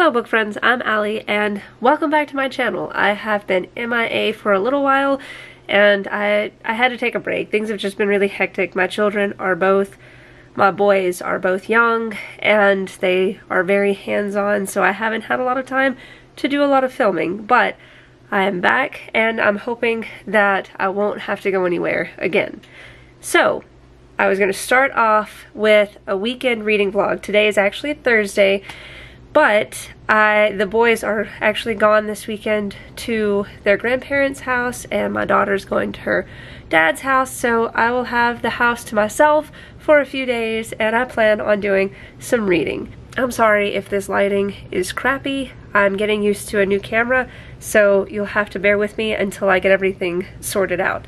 Hello book friends, I'm Allie and welcome back to my channel. I have been MIA for a little while and I had to take a break. Things have just been really hectic. My boys are both young and they are very hands-on, so I haven't had a lot of time to do a lot of filming, but I am back and I'm hoping that I won't have to go anywhere again. So I was going to start off with a weekend reading vlog. Today is actually Thursday, but the boys are actually gone this weekend to their grandparents' house and my daughter's going to her dad's house, so I will have the house to myself for a few days and I plan on doing some reading. I'm sorry if this lighting is crappy. I'm getting used to a new camera, so you'll have to bear with me until I get everything sorted out.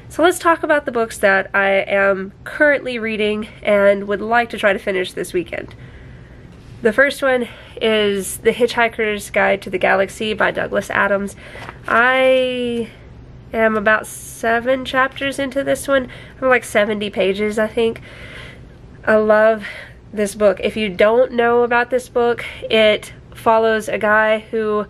So let's talk about the books that I am currently reading and would like to try to finish this weekend. The first one is The Hitchhiker's Guide to the Galaxy by Douglas Adams. I am about 7 chapters into this one. I'm like 70 pages, I think. I love this book. If you don't know about this book, it follows a guy who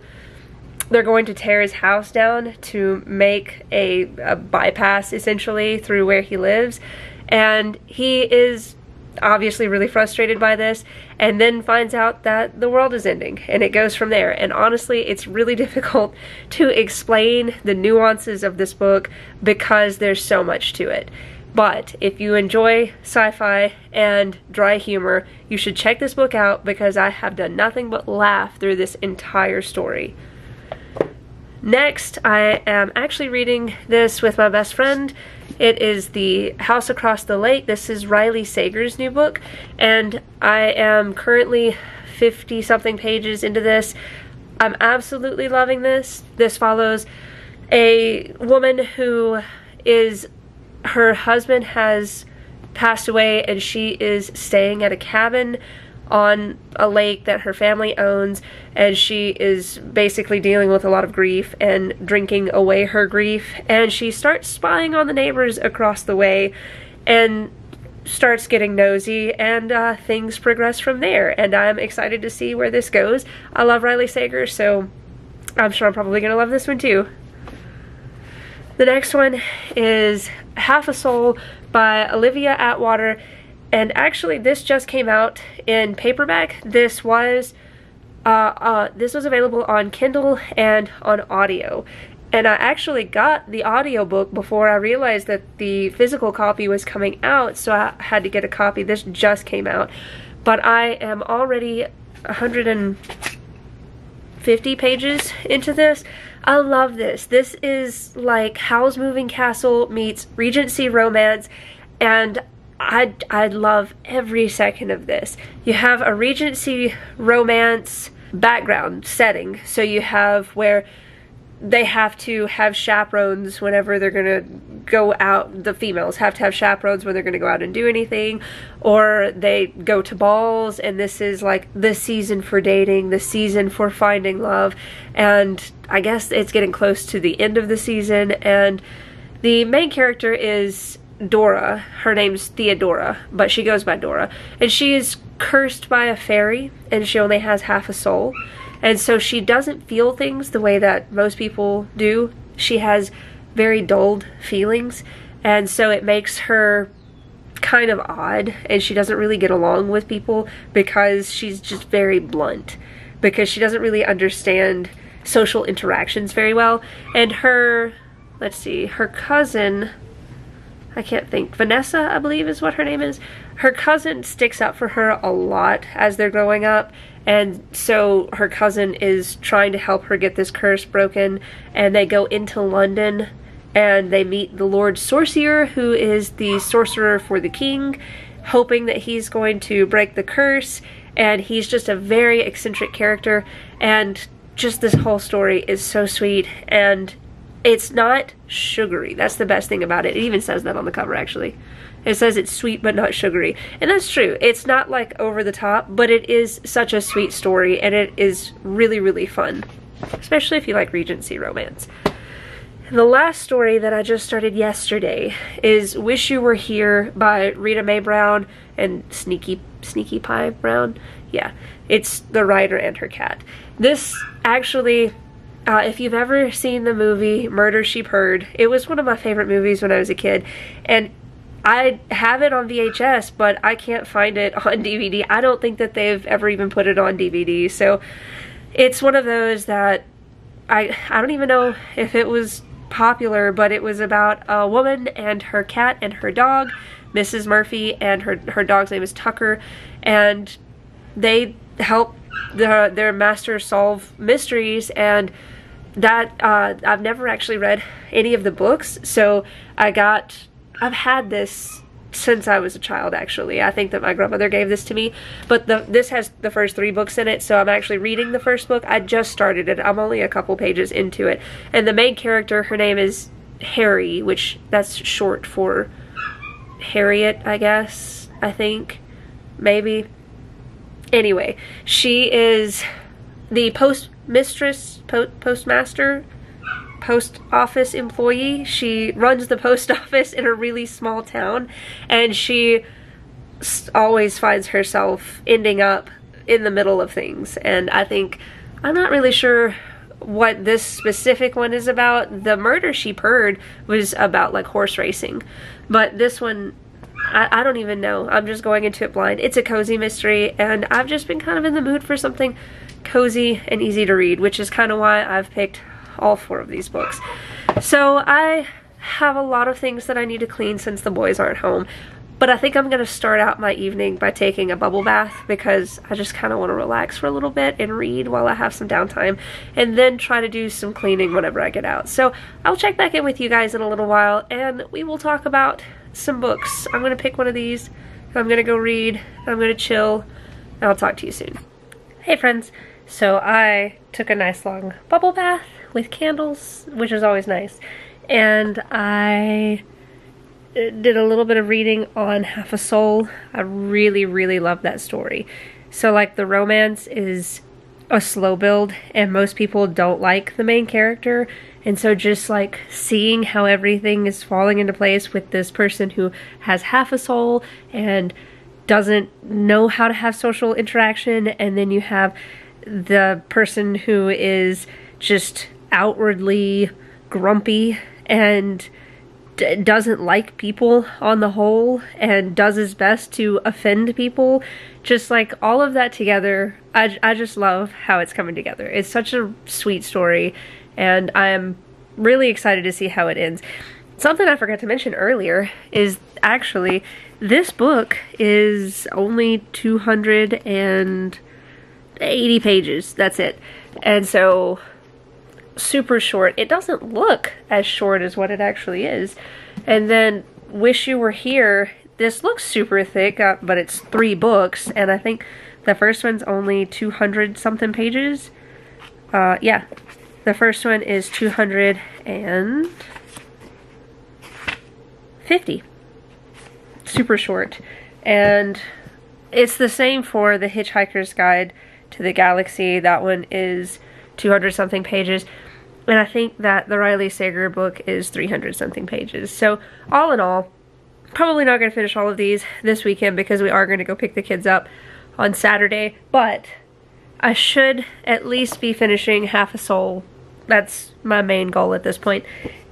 they're going to tear his house down to make a bypass essentially through where he lives, and he is obviously really frustrated by this and then finds out that the world is ending, and it goes from there. And honestly, it's really difficult to explain the nuances of this book because there's so much to it. But if you enjoy sci-fi and dry humor, you should check this book out because I have done nothing but laugh through this entire story. Next, I am actually reading this with my best friend. It is The House Across the Lake. This is Riley Sager's new book, and I am currently 50-something pages into this. I'm absolutely loving this. This follows a woman who her husband has passed away and she is staying at a cabin on a lake that her family owns, and she is basically dealing with a lot of grief and drinking away her grief, and she starts spying on the neighbors across the way and starts getting nosy, and things progress from there, and I'm excited to see where this goes. I love Riley Sager, so I'm sure I'm probably gonna love this one too. The next one is Half a Soul by Olivia Atwater. And actually, this just came out in paperback. This was available on Kindle and on audio. And I actually got the audiobook before I realized that the physical copy was coming out, so I had to get a copy. This just came out. But I am already 150 pages into this. I love this. This is like Howl's Moving Castle meets Regency romance, and I love every second of this. You have a Regency romance background setting, so you have where they have to have chaperones whenever they're gonna go out. The females have to have chaperones when they're gonna go out and do anything, or they go to balls, and this is like the season for dating, the season for finding love, and I guess it's getting close to the end of the season, and the main character is Dora. Her name's Theodora, but she goes by Dora, and she is cursed by a fairy and she only has half a soul, and so she doesn't feel things the way that most people do. She has very dulled feelings, and so it makes her kind of odd, and she doesn't really get along with people because she's just very blunt, because she doesn't really understand social interactions very well. And her cousin, I can't think, Vanessa, I believe is what her name is. Her cousin sticks up for her a lot as they're growing up, and so her cousin is trying to help her get this curse broken, and they go into London and they meet the Lord Sorcerer, who is the sorcerer for the king, hoping that he's going to break the curse, and he's just a very eccentric character, and just this whole story is so sweet, and it's not sugary. That's the best thing about it. It even says that on the cover, actually. It says it's sweet but not sugary. And that's true. It's not like over the top, but it is such a sweet story, and it is really, really fun. Especially if you like Regency romance. And the last story that I just started yesterday is Wish You Were Here by Rita Mae Brown and Sneaky Pie Brown. Yeah, it's the writer and her cat. This actually, if you've ever seen the movie Murder, She Purred, it was one of my favorite movies when I was a kid, and I have it on VHS, but I can't find it on DVD. I don't think that they've ever even put it on DVD, so it's one of those that I don't even know if it was popular, but it was about a woman and her cat and her dog, Mrs. Murphy, and her dog's name is Tucker, and they help their master solve mysteries. And that I've never actually read any of the books, so I've had this since I was a child, actually. I think that my grandmother gave this to me, but this has the first 3 books in it, so I'm actually reading the first book. I just started it. I'm only a couple pages into it, and the main character, her name is Harry, which that's short for Harriet, I guess, I think, maybe. Anyway, she is the postmaster, post office employee. She runs the post office in a really small town, and she always finds herself ending up in the middle of things. And I'm not really sure what this specific one is about. The Murder, She Purred was about like horse racing, but this one, I don't even know. I'm just going into it blind. It's a cozy mystery, and I've just been kind of in the mood for something cozy and easy to read, which is kind of why I've picked all 4 of these books. So I have a lot of things that I need to clean since the boys aren't home, but I think I'm going to start out my evening by taking a bubble bath, because I just kind of want to relax for a little bit and read while I have some downtime, and then try to do some cleaning whenever I get out. So I'll check back in with you guys in a little while, and we will talk about some books. I'm going to pick one of these, I'm going to go read, I'm going to chill, and I'll talk to you soon. Hey friends, so I took a nice long bubble bath with candles, which is always nice, and I did a little bit of reading on Half a Soul. I really, really love that story. So like, the romance is a slow build, and most people don't like the main character, and so just like seeing how everything is falling into place with this person who has half a soul and doesn't know how to have social interaction, and then you have the person who is just outwardly grumpy and doesn't like people on the whole and does his best to offend people. Just like all of that together, I just love how it's coming together. It's such a sweet story, and I'm really excited to see how it ends. Something I forgot to mention earlier is actually this book is only 280 pages. That's it. And so super short. It doesn't look as short as what it actually is. And then Wish You Were Here, this looks super thick, but it's 3 books, and I think the first one's only 200 something pages. Yeah, the first one is 250. Super short. And it's the same for The Hitchhiker's Guide to the Galaxy. That one is 200 something pages. And I think that the Riley Sager book is 300 something pages. So all in all, probably not going to finish all of these this weekend, because we are going to go pick the kids up on Saturday. But I should at least be finishing Half a Soul. That's my main goal at this point.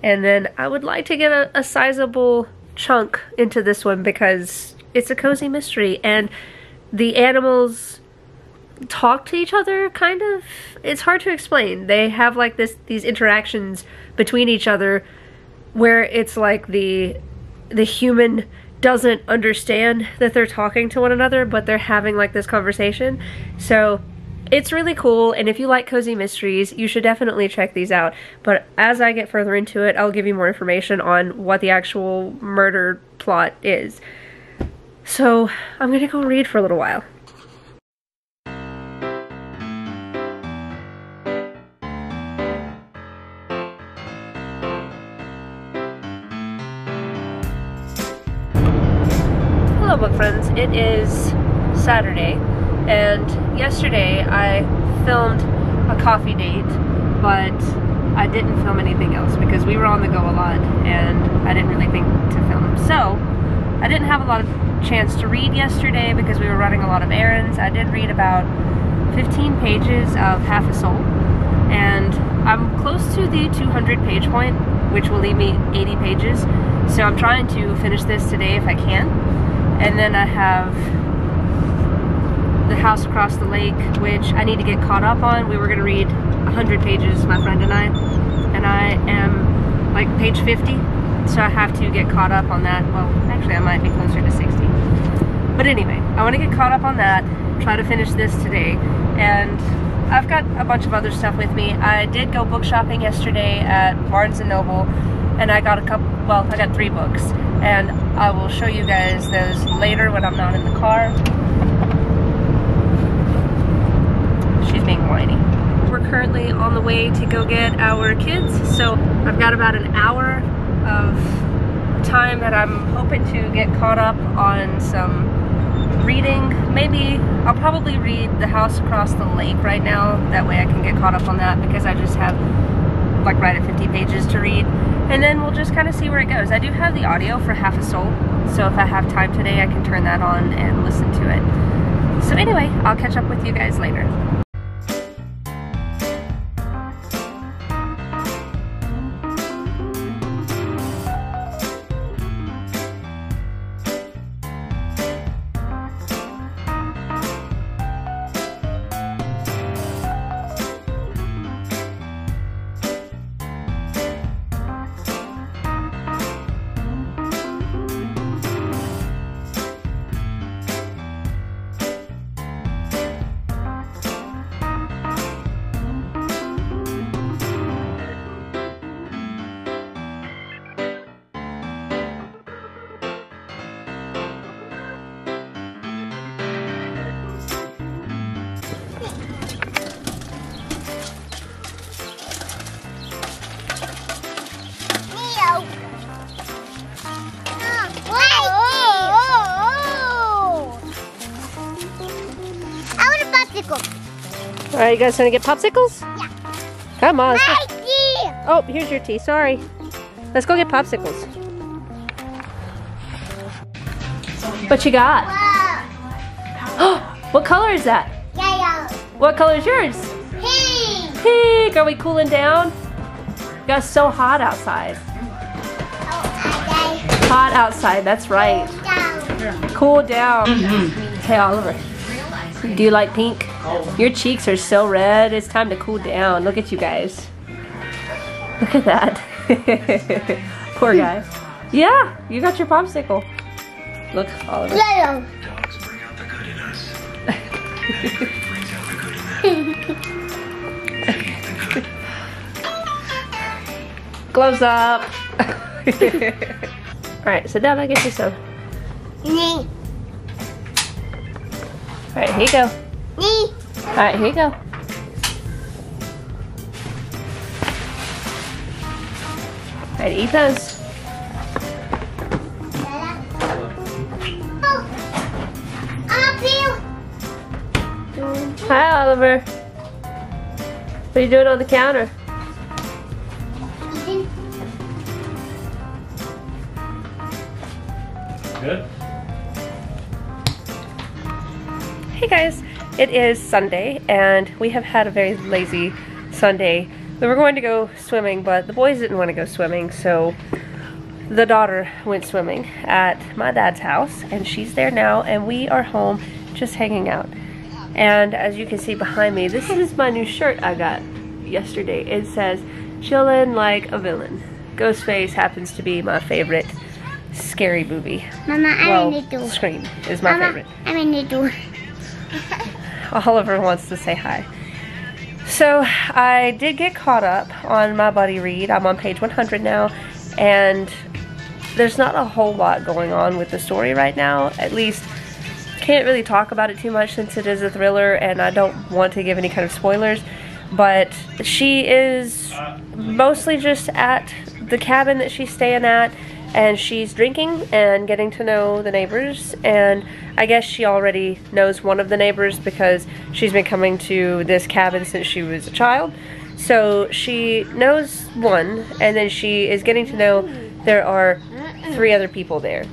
And then I would like to get a sizable chunk into this one, because it's a cozy mystery, and the animals talk to each other, kind of. It's hard to explain. They have like these interactions between each other where it's like the human doesn't understand that they're talking to one another, but they're having like this conversation. So it's really cool, and if you like cozy mysteries, you should definitely check these out. But as I get further into it, I'll give you more information on what the actual murder plot is. So I'm gonna go read for a little while. Hello book friends, it is Saturday, and yesterday I filmed a coffee date, but I didn't film anything else because we were on the go a lot and I didn't really think to film. So I didn't have a lot of chance to read yesterday because we were running a lot of errands. I did read about 15 pages of Half a Soul, and I'm close to the 200 page point, which will leave me 80 pages. So I'm trying to finish this today if I can. And then I have The House Across the Lake, which I need to get caught up on. We were going to read 100 pages, my friend and I am like page 50, so I have to get caught up on that. Well, actually I might be closer to 60. But anyway, I want to get caught up on that, try to finish this today, and I've got a bunch of other stuff with me. I did go book shopping yesterday at Barnes & Noble, and I got I got 3 books, and I will show you guys those later when I'm not in the car. She's being whiny. We're currently on the way to go get our kids, so I've got about an hour of time that I'm hoping to get caught up on some reading. Maybe I'll probably read The House Across the Lake right now, that way I can get caught up on that because I just have like right at 50 pages to read, and then we'll just kind of see where it goes. I do have the audio for Half a Soul, so if I have time today I can turn that on and listen to it. So anyway, I'll catch up with you guys later. Alright, you guys gonna get popsicles? Yeah. Come on. My tea! Oh, here's your tea, sorry. Let's go get popsicles. What you got? Wow. What color is that? Yellow. What color is yours? Pink. Pink! Are we cooling down? It got so hot outside. Oh, Hot outside, that's right. down. Cool down. Hey, Oliver. Do you like pink? Your cheeks are so red. It's time to cool down. Look at you guys. Look at that. Poor guy. Yeah, you got your popsicle. Look, Oliver. Yellow. Dogs bring out the good in us. Brings out the good in them. They eat the good. Gloves up. Alright, sit down, I'll get you some. Knee. Alright, here you go. Knee. Alright, here you go. Alright, eat those. Hi, Oliver. What are you doing on the counter? Good? Hey guys, it is Sunday and we have had a very lazy Sunday. We were going to go swimming, but the boys didn't want to go swimming, so the daughter went swimming at my dad's house and she's there now and we are home just hanging out. And as you can see behind me, this is my new shirt I got yesterday. It says, "Chillin' like a villain." Ghostface happens to be my favorite scary movie. Mama, I'm in the door. Scream is my favorite. I'm in the door. Oliver wants to say hi. So I did get caught up on my buddy read. I'm on page 100 now, and there's not a whole lot going on with the story right now. At least can't really talk about it too much since it is a thriller and I don't want to give any kind of spoilers, but she is mostly just at the cabin that she's staying at and she's drinking and getting to know the neighbors, and I guess she already knows one of the neighbors because she's been coming to this cabin since she was a child. So she knows one, and then she is getting to know there are 3 other people there.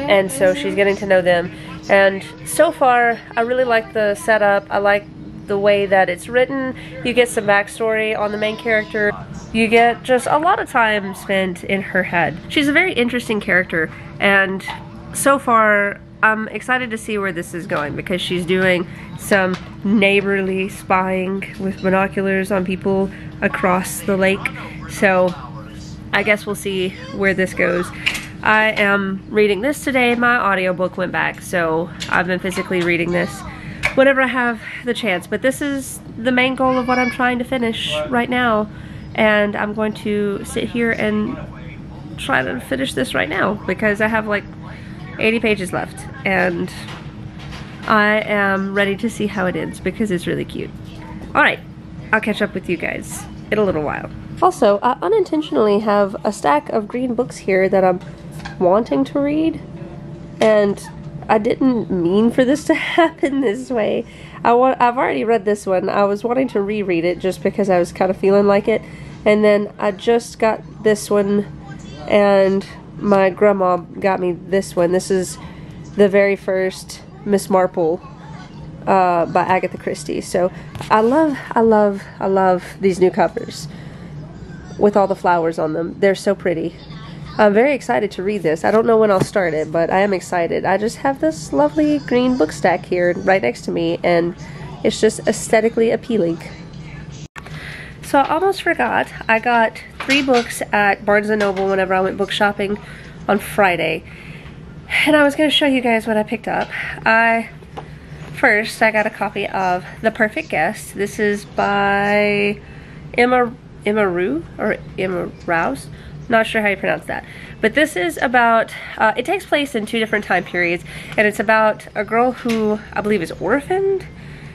and so she's getting to know them. And so far, I really like the setup. I like the way that it's written. You get some backstory on the main character. You get just a lot of time spent in her head. She's a very interesting character, and so far I'm excited to see where this is going, because she's doing some neighborly spying with binoculars on people across the lake. So I guess we'll see where this goes. I am reading this today. My audiobook went back, so I've been physically reading this whenever I have the chance. But this is the main goal of what I'm trying to finish right now. And I'm going to sit here and try to finish this right now, because I have like 80 pages left. And I am ready to see how it ends, because it's really cute. Alright, I'll catch up with you guys in a little while. Also, I unintentionally have a stack of green books here that I'm wanting to read, and I didn't mean for this to happen this way. I've already read this one. I was wanting to reread it just because I was kind of feeling like it, and then I just got this one, and my grandma got me this one. This is the very first Miss Marple by Agatha Christie. So I love these new covers with all the flowers on them. They're so pretty. I'm very excited to read this. I don't know when I'll start it, but I am excited. I just have this lovely green book stack here right next to me, and it's just aesthetically appealing. So I almost forgot. I got 3 books at Barnes & Noble whenever I went book shopping on Friday. And I was going to show you guys what I picked up. First, I got a copy of The Perfect Guest. This is by Emma Rouse. Not sure how you pronounce that. But this is about, it takes place in 2 different time periods, and it's about a girl who I believe is orphaned,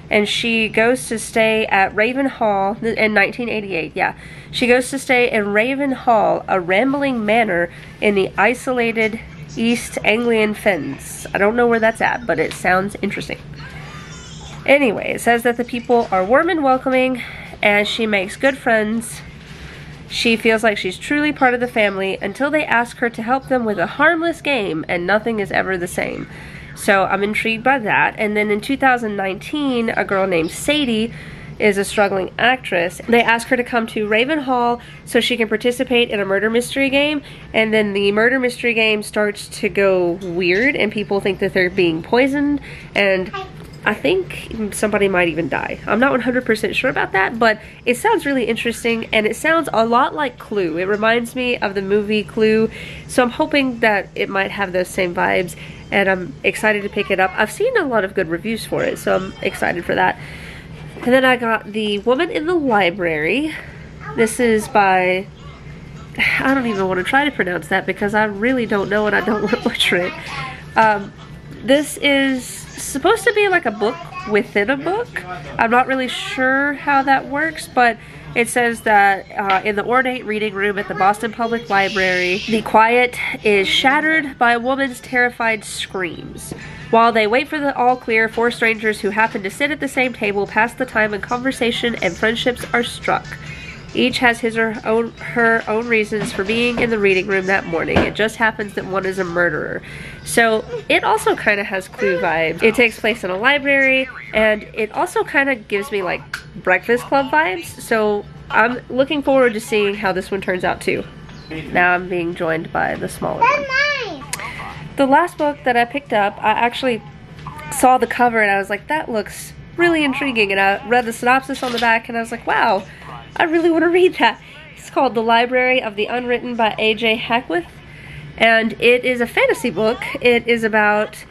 and she goes to stay at Raven Hall in 1988, yeah. She goes to stay in Raven Hall, a rambling manor in the isolated East Anglian Fens. I don't know where that's at, but it sounds interesting. Anyway, it says that the people are warm and welcoming, and she makes good friends. She feels like she's truly part of the family until they ask her to help them with a harmless game, and nothing is ever the same. So I'm intrigued by that. And then in 2019, a girl named Sadie is a struggling actress. They ask her to come to Raven Hall so she can participate in a murder mystery game, and then the murder mystery game starts to go weird, and people think that they're being poisoned, and I think somebody might even die. I'm not 100% sure about that, but it sounds really interesting, and it sounds a lot like Clue. It reminds me of the movie Clue, so I'm hoping that it might have those same vibes, and I'm excited to pick it up. I've seen a lot of good reviews for it, so I'm excited for that. And then I got The Woman in the Library. This is by, I don't even want to try to pronounce that because I really don't know and I don't want to butcher it. This is supposed to be like a book within a book. I'm not really sure how that works, but it says that in the ornate reading room at the Boston Public Library, the quiet is shattered by a woman's terrified screams. While they wait for the all clear, 4 strangers who happen to sit at the same table pass the time in conversation, and friendships are struck. Each has his or her own reasons for being in the reading room that morning. It just happens that one is a murderer. So it also kind of has Clue vibes. It takes place in a library, and it also kind of gives me like Breakfast Club vibes. So I'm looking forward to seeing how this one turns out too. Now I'm being joined by the smaller one. The last book that I picked up, I actually saw the cover and I was like, that looks really intriguing. And I read the synopsis on the back and I was like, wow, I really want to read that. It's called The Library of the Unwritten by A.J. Hackworth, and it is a fantasy book. It is about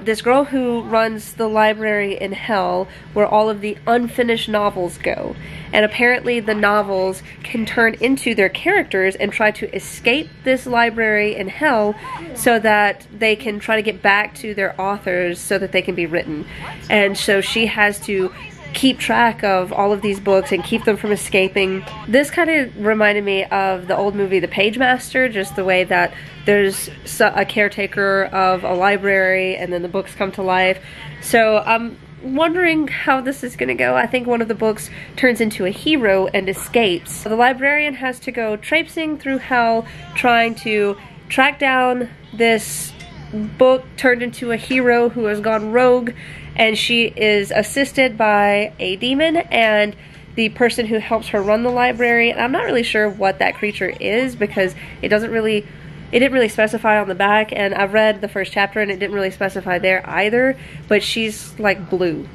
this girl who runs the library in hell where all of the unfinished novels go. And apparently the novels can turn into their characters and try to escape this library in hell so that they can try to get back to their authors so that they can be written. And so she has to keep track of all of these books and keep them from escaping. This kind of reminded me of the old movie The Pagemaster, just the way that there's a caretaker of a library and then the books come to life. So I'm wondering how this is gonna go. I think one of the books turns into a hero and escapes. The librarian has to go traipsing through hell trying to track down this book turned into a hero who has gone rogue, and she is assisted by a demon and the person who helps her run the library. I'm not really sure what that creature is because it didn't really specify on the back, and I've read the first chapter and it didn't really specify there either, but she's like blue.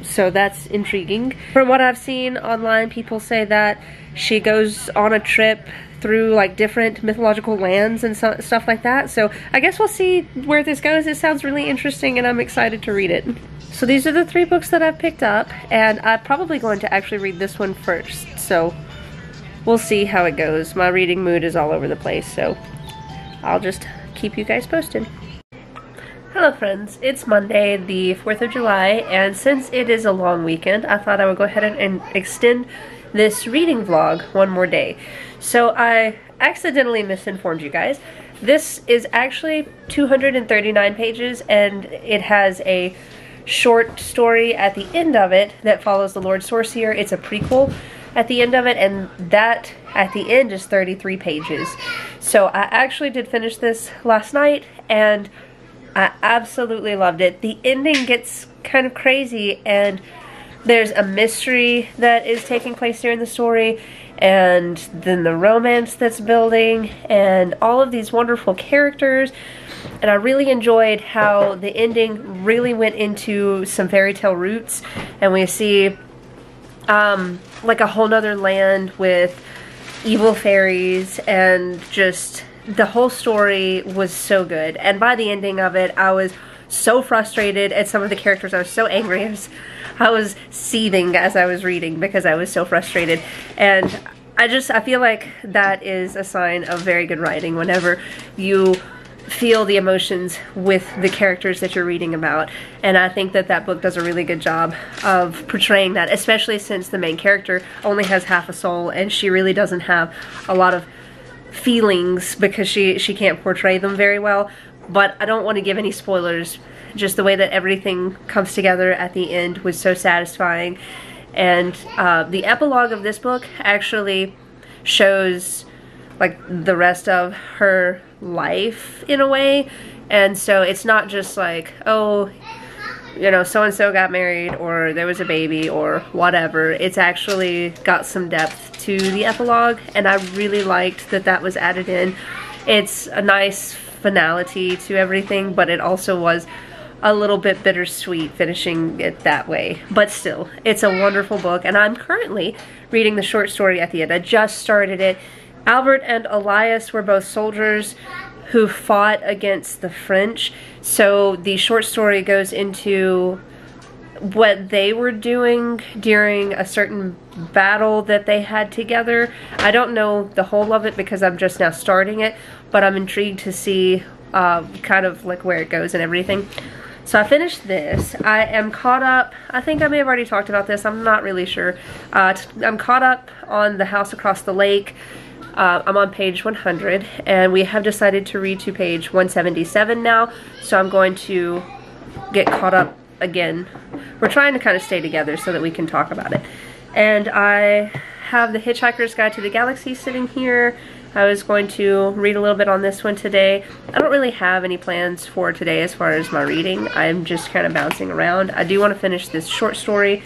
So that's intriguing. From what I've seen online, people say that she goes on a trip through like different mythological lands and stuff like that. So I guess we'll see where this goes. It sounds really interesting and I'm excited to read it. So these are the 3 books that I've picked up, and I'm probably going to actually read this one first. So we'll see how it goes. My reading mood is all over the place, so I'll just keep you guys posted. Hello friends, it's Monday the 4th of July, and since it is a long weekend, I thought I would go ahead and extend this reading vlog one more day. So I accidentally misinformed you guys. This is actually 239 pages, and it has a short story at the end of it that follows the Lord Sorcerer. It's a prequel at the end of it, and that at the end is 33 pages. So I actually did finish this last night, and I absolutely loved it. The ending gets kind of crazy, and there's a mystery that is taking place during the story, and then the romance that's building, and all of these wonderful characters. And I really enjoyed how the ending really went into some fairy tale roots, and we see like a whole nother land with evil fairies, and just the whole story was so good. And by the ending of it, I was so frustrated at some of the characters. I was so angry. I was seething as I was reading because I was so frustrated. And I feel like that is a sign of very good writing, whenever you feel the emotions with the characters that you're reading about. And I think that that book does a really good job of portraying that, especially since the main character only has half a soul and she really doesn't have a lot of feelings because she can't portray them very well. But I don't want to give any spoilers. Just the way that everything comes together at the end was so satisfying. And the epilogue of this book actually shows like the rest of her life in a way. And so it's not just like, oh, you know, so-and-so got married or there was a baby or whatever. It's actually got some depth to the epilogue, and I really liked that that was added in. It's a nice finality to everything, but it also was a little bit bittersweet finishing it that way. But still, it's a wonderful book, and I'm currently reading the short story at the end. I just started it. Albert and Elias were both soldiers who fought against the French, so the short story goes into what they were doing during a certain battle that they had together. I don't know the whole of it because I'm just now starting it, but I'm intrigued to see kind of like where it goes and everything. So I finished this. I am caught up. I think I may have already talked about this. I'm not really sure. I'm caught up on The House Across the Lake. I'm on page 100, and we have decided to read to page 177 now, so I'm going to get caught up again. We're trying to kind of stay together so that we can talk about it. And I have The Hitchhiker's Guide to the Galaxy sitting here. I was going to read a little bit on this one today. I don't really have any plans for today as far as my reading. I'm just kind of bouncing around. I do want to finish this short story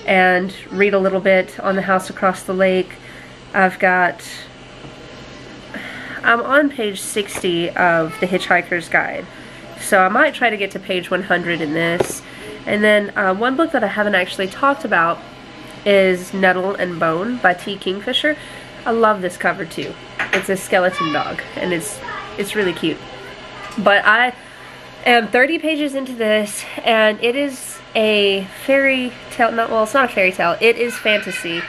and read a little bit on The House Across the Lake. I'm on page 60 of The Hitchhiker's Guide, so I might try to get to page 100 in this. And then one book that I haven't actually talked about is Nettle and Bone by T. Kingfisher. I love this cover too. It's a skeleton dog, and it's really cute. But I am 30 pages into this, and it is a fairy tale. Well, it's not a fairy tale. It is fantasy.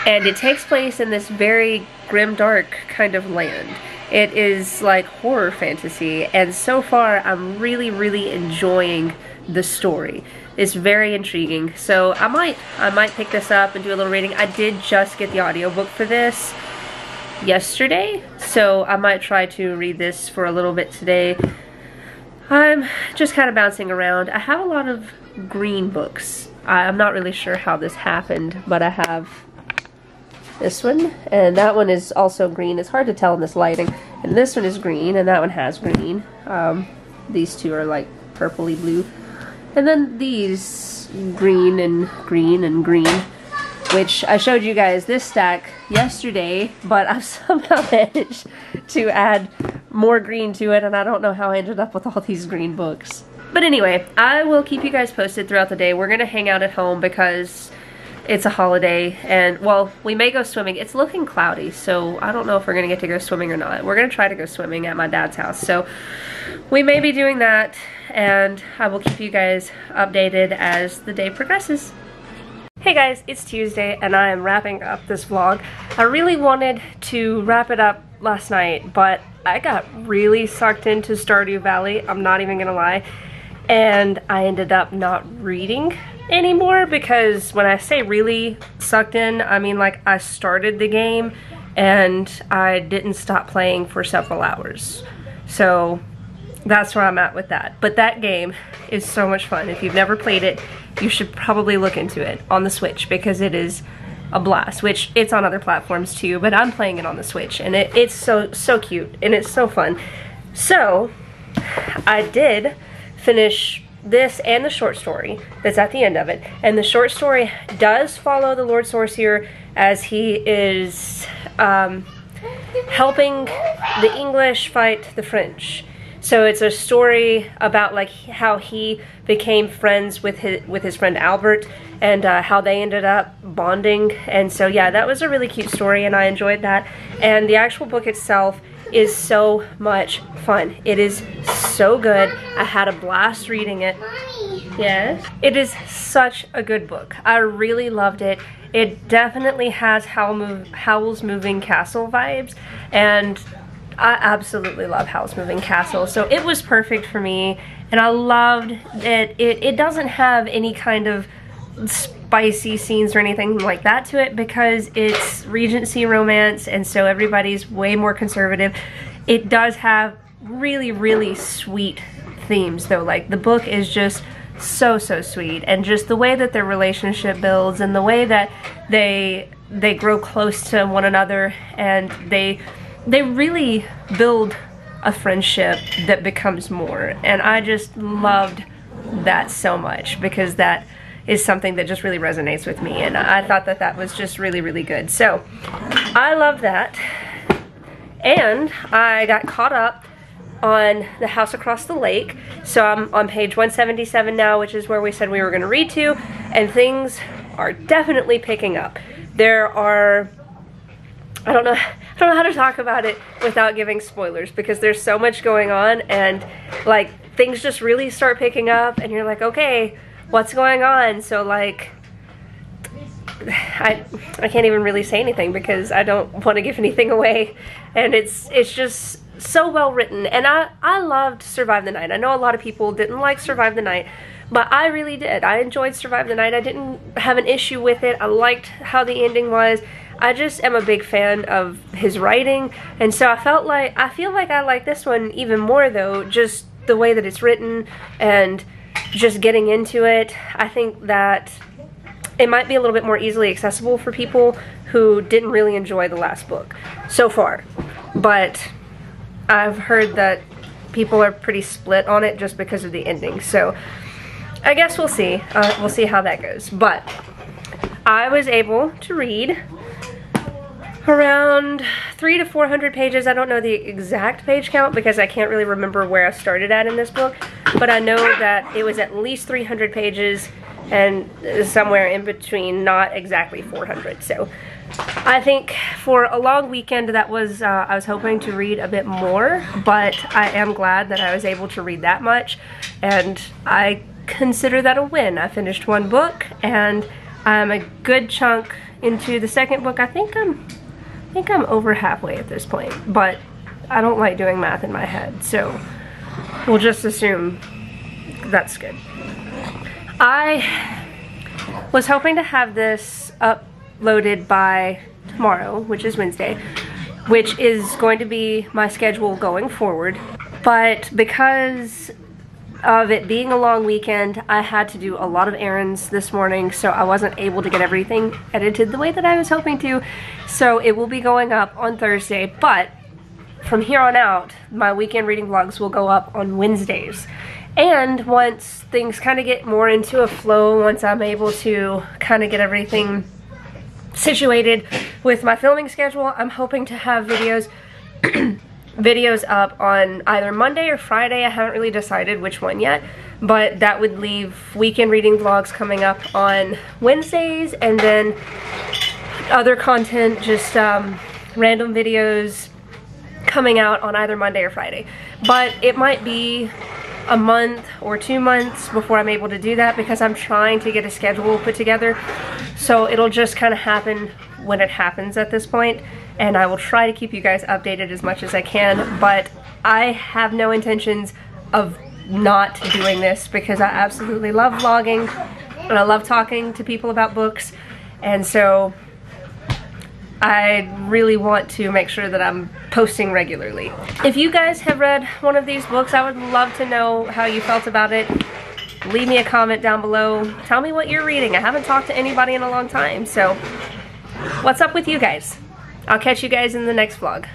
And it takes place in this very grimdark kind of land. It is like horror fantasy, and so far I'm really, really enjoying the story. It's very intriguing. So I might pick this up and do a little reading. I did just get the audiobook for this yesterday, so I might try to read this for a little bit today. I'm just kind of bouncing around. I have a lot of green books. I'm not really sure how this happened, but I have this one, and that one is also green. It's hard to tell in this lighting. And this one is green, and that one has green. These two are like purpley blue. And then these green and green and green, which I showed you guys this stack yesterday, but I've somehow managed to add more green to it, and I don't know how I ended up with all these green books. But anyway, I will keep you guys posted throughout the day. We're gonna hang out at home because it's a holiday, and well, we may go swimming. It's looking cloudy, so I don't know if we're gonna get to go swimming or not. We're gonna try to go swimming at my dad's house, so we may be doing that, and I will keep you guys updated as the day progresses. Hey guys, it's Tuesday, and I am wrapping up this vlog. I really wanted to wrap it up last night, but I got really sucked into Stardew Valley, I'm not even gonna lie, and I ended up not reading anymore, because when I say really sucked in, I mean like I started the game and I didn't stop playing for several hours. So that's where I'm at with that. But that game is so much fun. If you've never played it, you should probably look into it on the Switch, because it is a blast, which it's on other platforms too, but I'm playing it on the Switch, and it's so cute and it's so fun. So I did finish this and the short story that's at the end of it, and the short story does follow the Lord Sorcerer as he is helping the English fight the French. So it's a story about like how he became friends with his friend Albert, and how they ended up bonding. And so yeah, that was a really cute story, and I enjoyed that. And the actual book itself is so much fun. It is so good. I had a blast reading it. Yes. It is such a good book. I really loved it. It definitely has Howl's Moving Castle vibes, and I absolutely love Howl's Moving Castle, so it was perfect for me. And I loved that it doesn't have any kind of spicy scenes or anything like that to it, because it's Regency romance, and so everybody's way more conservative. It does have really, really sweet themes though. Like the book is just so sweet, and just the way that their relationship builds, and the way that they grow close to one another, and they really build a friendship that becomes more. And I just loved that so much, because that is something that just really resonates with me, and I thought that that was just really, really good. So I love that. And I got caught up on The House Across the Lake, so I'm on page 177 now, which is where we said we were going to read to, and things are definitely picking up. There are, I don't know how to talk about it without giving spoilers, because there's so much going on, and like things just really start picking up, and you're like, okay, what's going on? So like I can't even really say anything, because I don't want to give anything away, and it's just so well written. And I loved Survive the Night. I know a lot of people didn't like Survive the Night, but I really did. I enjoyed Survive the Night. I didn't have an issue with it. I liked how the ending was. I just am a big fan of his writing, and so I feel like I like this one even more though, just the way that it's written and just getting into it. I think that it might be a little bit more easily accessible for people who didn't really enjoy the last book so far, but I've heard that people are pretty split on it just because of the ending, so I guess we'll see. We'll see how that goes. But I was able to read around 300 to 400 pages. I don't know the exact page count, because I can't really remember where I started at in this book, but I know that it was at least 300 pages and somewhere in between, not exactly 400. So I think for a long weekend that was, I was hoping to read a bit more, but I am glad that I was able to read that much, and I consider that a win. I finished one book, and I'm a good chunk into the second book. I think I'm over halfway at this point, but I don't like doing math in my head, so we'll just assume that's good. I was hoping to have this uploaded by tomorrow, which is Wednesday, which is going to be my schedule going forward, but because of it being a long weekend, I had to do a lot of errands this morning, so I wasn't able to get everything edited the way that I was hoping to. So it will be going up on Thursday, but from here on out, my weekend reading vlogs will go up on Wednesdays. And once things kind of get more into a flow, once I'm able to kind of get everything situated with my filming schedule, I'm hoping to have videos up on either Monday or Friday. I haven't really decided which one yet, but that would leave weekend reading vlogs coming up on Wednesdays, and then other content, just random videos coming out on either Monday or Friday. But it might be a month or 2 months before I'm able to do that, because I'm trying to get a schedule put together. So it'll just kind of happen when it happens at this point, and I will try to keep you guys updated as much as I can, but I have no intentions of not doing this, because I absolutely love vlogging and I love talking to people about books, and so I really want to make sure that I'm posting regularly. If you guys have read one of these books, I would love to know how you felt about it. Leave me a comment down below. Tell me what you're reading. I haven't talked to anybody in a long time, so what's up with you guys? I'll catch you guys in the next vlog.